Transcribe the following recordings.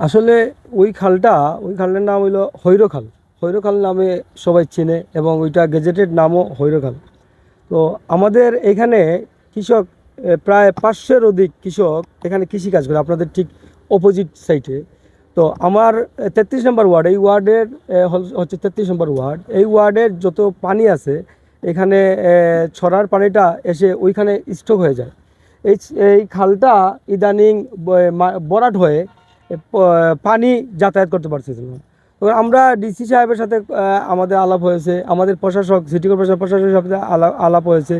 আসলে ওই খালটার নাম হইলো হৈরখাল। হৈরখাল নামে সবাই চেনে এবং ওইটা গেজেটেড নামও হৈরখাল। তো আমাদের এখানে কৃষক প্রায় 500-এর অধিক কৃষক এখানে কৃষিকাজ করে আপনাদের ঠিক অপোজিট সাইডে। তো আমার 33 নম্বর ওয়ার্ড, এই ওয়ার্ডের হচ্ছে 33 নম্বর ওয়ার্ড। এই ওয়ার্ডের যত পানি আছে এখানে ছড়ার পানিটা এসে ওইখানে স্টক হয়ে যায়। এই এই খালটা ইদানিং ভরাট হয়ে পানি যাতায়াত করতে পারতেছিল না। তো আমরা ডিসি সাহেবের সাথে আমাদের আলাপ হয়েছে, আমাদের প্রশাসক সিটি কর্পোরেশন প্রশাসকের সাথে আলাপ হয়েছে,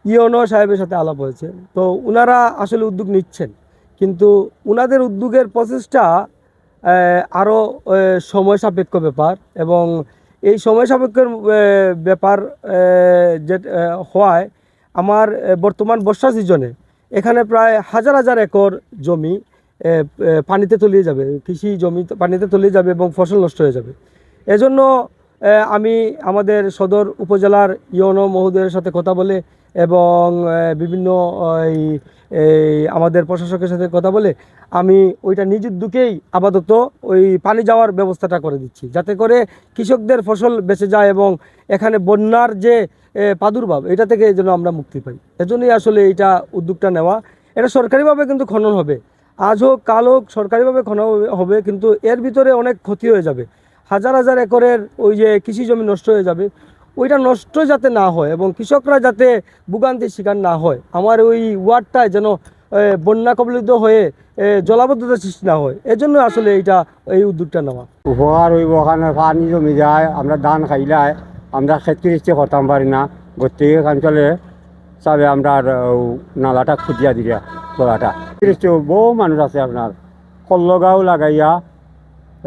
ইওনো সাহেবের সাথে আলাপ হয়েছে। তো ওনারা আসলে উদ্যোগ নিচ্ছেন, কিন্তু ওনাদের উদ্যোগের প্রসেসটা আরও সময় সাপেক্ষ ব্যাপার। এবং এই সময় সাপেক্ষের ব্যাপার যে হওয়ায় আমার বর্তমান বর্ষা সিজনে এখানে প্রায় হাজার হাজার একর জমি পানিতে তলিয়ে যাবে, কৃষি জমি পানিতে তলিয়ে যাবে এবং ফসল নষ্ট হয়ে যাবে। এজন্য আমি আমাদের সদর উপজেলার ইওনো মহোদয়ের সাথে কথা বলে এবং বিভিন্ন এই আমাদের প্রশাসকের সাথে কথা বলে আমি ওইটা নিজ উদ্যোগেই আপাতত ওই পানি যাওয়ার ব্যবস্থাটা করে দিচ্ছি, যাতে করে কৃষকদের ফসল বেঁচে যায় এবং এখানে বন্যার যে প্রাদুর্ভাব এটা থেকে যেন আমরা মুক্তি পাই। এজন্যই আসলে এইটা উদ্যোগটা নেওয়া। এটা সরকারিভাবে কিন্তু খনন হবে, আজ হোক কাল হোক সরকারিভাবে খনন হবে, কিন্তু এর ভিতরে অনেক ক্ষতি হয়ে যাবে। হাজার হাজার একরের ওই যে কৃষি জমি নষ্ট হয়ে যাবে। ওইটা নষ্ট যাতে না হয় এবং কৃষকরা যাতে ভোগান্তির শিকার না হয়, আমার ওই ওয়ার্ডটায় যেন বন্যা কবলিত হয়ে জলাবদ্ধতা সৃষ্টি না হয়, এজন্য আসলে এই উদ্যোগটা নেওয়া। উপকার হইব, ওখানে পানি জমি যায়, আমরা ধান খাইলাই আমরা খেতে করতাম পারি না। গতিকে অঞ্চলে চাবে আমরা নালাটা খুঁজিয়া দিয়া তোলাটা বহু মানুষ আছে আপনার কল্লগাঁও লাগাইয়া,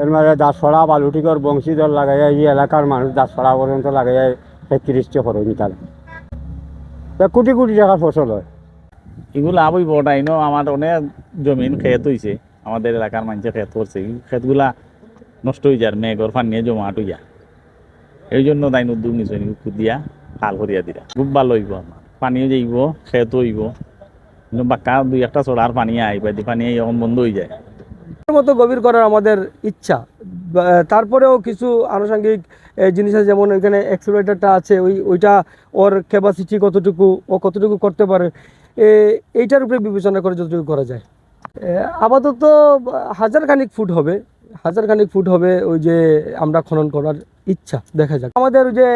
এর মানে দাসড়া বালুটিকর বংশীধর লাগাইয়া এই এলাকার মানুষ দাসড়া পর্যন্ত লাগাইয়া খেতে করে নিতাল কোটি কোটি টাকার ফসল হয়। এগুলো আবই বটাই ন আমার অনেক জমিন খেত হয়েছে, আমাদের এলাকার মানুষের খেত করছে, খেতগুলা নষ্ট হয়ে যায়, মেঘর ফান নিয়ে জমাট হয়ে যায়। এই জন্য তাই উদ্যোগ নিচ্ছে খুদিয়া খাল করিয়া দিলা খুব ভালো হইব, আমার পানিও যাইব, খেত হইব, কিন্তু বাক্কা দুই একটা চড়ার পানি আইবা দি পানি এখন বন্ধ হয়ে যায়। মতো গভীর করার আমাদের ইচ্ছা, তারপরেও কিছু আনুষঙ্গিক জিনিস আছে, যেমন ওইখানে এক্সপ্লোরেটরটা আছে, ওইটা ওর ক্যাপাসিটি কতটুকু, ও কতটুকু করতে পারে, এইটার উপরে বিবেচনা করে যতটুকু করা যায়। আপাতত হাজারখানিক ফুট হবে ওই যে আমরা খনন করার ইচ্ছা, দেখা যাক। আমাদের ওই যে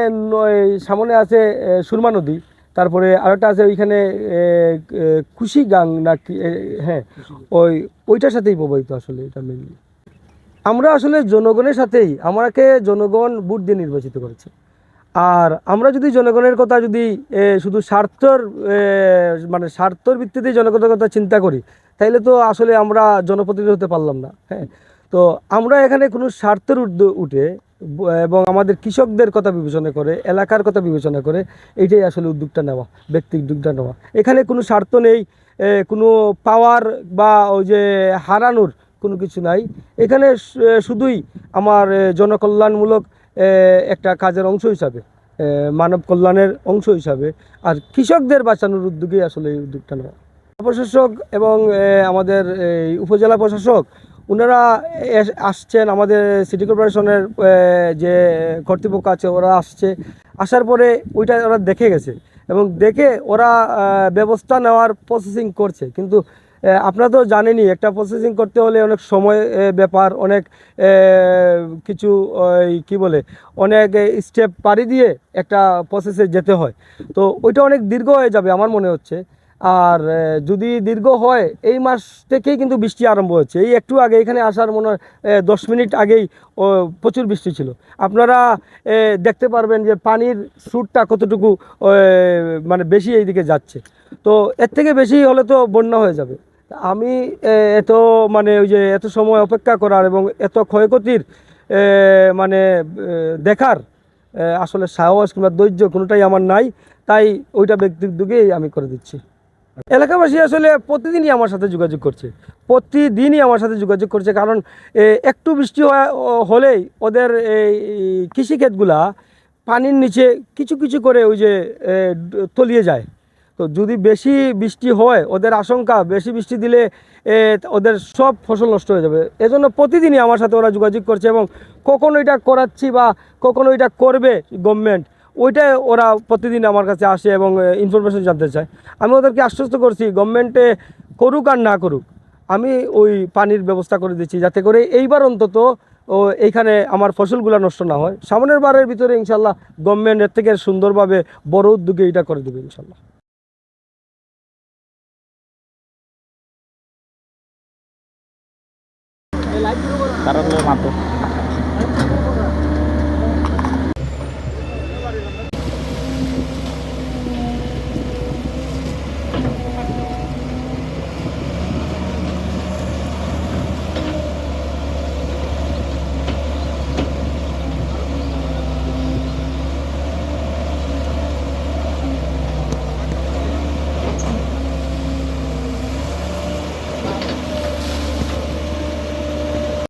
সামনে আছে সুরমা নদী, তারপরে আরেকটা আছে ওইখানে কুশিগাং নাকি, হ্যাঁ ওইটার সাথেই প্রবাহিত আসলে এটা মেনলি। আমরা আসলে জনগণের সাথেই, আমাকে জনগণ ভোট দিয়ে নির্বাচিত করেছে। আর আমরা যদি জনগণের কথা যদি শুধু স্বার্থর ভিত্তিতে জনগণের কথা চিন্তা করি, তাইলে তো আসলে আমরা জনপ্রতিনিধি হতে পারলাম না। হ্যাঁ, তো আমরা এখানে কোনো স্বার্থের ঊর্ধ্বে উঠে এবং আমাদের কৃষকদের কথা বিবেচনা করে, এলাকার কথা বিবেচনা করে এইটাই আসলে উদ্যোগটা নেওয়া, ব্যক্তি উদ্যোগটা নেওয়া। এখানে কোনো স্বার্থ নেই, কোনো পাওয়ার বা ওই যে হারানোর কোনো কিছু নাই। এখানে শুধুই আমার জনকল্যাণমূলক একটা কাজের অংশ হিসাবে, মানব কল্যাণের অংশ হিসাবে আর কৃষকদের বাঁচানোর উদ্যোগে আসলে এই উদ্যোগটা নেওয়া। প্রশাসক এবং আমাদের এই উপজেলা প্রশাসক ওনারা আসছেন, আমাদের সিটি কর্পোরেশনের যে কর্তৃপক্ষ আছে ওরা আসার পরে ওইটা ওরা দেখে গেছে এবং দেখে ওরা ব্যবস্থা নেওয়ার প্রসেসিং করছে। কিন্তু আপনারা তো জানেনই, একটা প্রসেসিং করতে হলে অনেক সময় ব্যাপার, অনেক কিছু কি বলে অনেক স্টেপ পাড়ি দিয়ে একটা প্রসেসে যেতে হয়। তো ওইটা অনেক দীর্ঘ হয়ে যাবে আমার মনে হচ্ছে। আর যদি দীর্ঘ হয়, এই মাস থেকেই কিন্তু বৃষ্টি আরম্ভ হচ্ছে। এই একটু আগে এখানে আসার মনে হয় 10 মিনিট আগেই প্রচুর বৃষ্টি ছিল। আপনারা দেখতে পারবেন যে পানির স্রোতটা কতটুকু মানে বেশি এইদিকে যাচ্ছে। তো এর থেকে বেশি হলে তো বন্যা হয়ে যাবে। আমি এত মানে ওই যে এত সময় অপেক্ষা করার এবং এত ক্ষয়ক্ষতির মানে দেখার আসলে সাহস কিংবা ধৈর্য কোনোটাই আমার নাই। তাই ওইটা ব্যক্তির উদ্যোগেই আমি করে দিচ্ছি। এলাকাবাসী আসলে প্রতিদিনই আমার সাথে যোগাযোগ করছে, কারণ একটু বৃষ্টি হলেই ওদের এই কৃষিক্ষেতগুলা পানির নিচে কিছু কিছু করে ওই যে তলিয়ে যায়। তো তো যদি বেশি বৃষ্টি হয় ওদের আশঙ্কা বেশি বৃষ্টি দিলে ওদের সব ফসল নষ্ট হয়ে যাবে। এজন্য প্রতিদিনই আমার সাথে ওরা যোগাযোগ করছে এবং কখন এটা করাচ্ছি বা কখন ওইটা করবে গভর্নমেন্ট ওইটাই ওরা প্রতিদিন আমার কাছে আসে এবং ইনফরমেশন জানতে চায়। আমি ওদেরকে আশ্বস্ত করছি গভর্নমেন্টে করুক আর না করুক আমি ওই পানির ব্যবস্থা করে দিচ্ছি যাতে করে এইবার অন্তত এইখানে আমার ফসলগুলো নষ্ট না হয়। সামনের বারের ভিতরে ইনশাল্লাহ গভর্নমেন্ট এর থেকে সুন্দরভাবে বড় উদ্যোগে এটা করে দেবে ইনশাল্লাহ। তারা মাত্র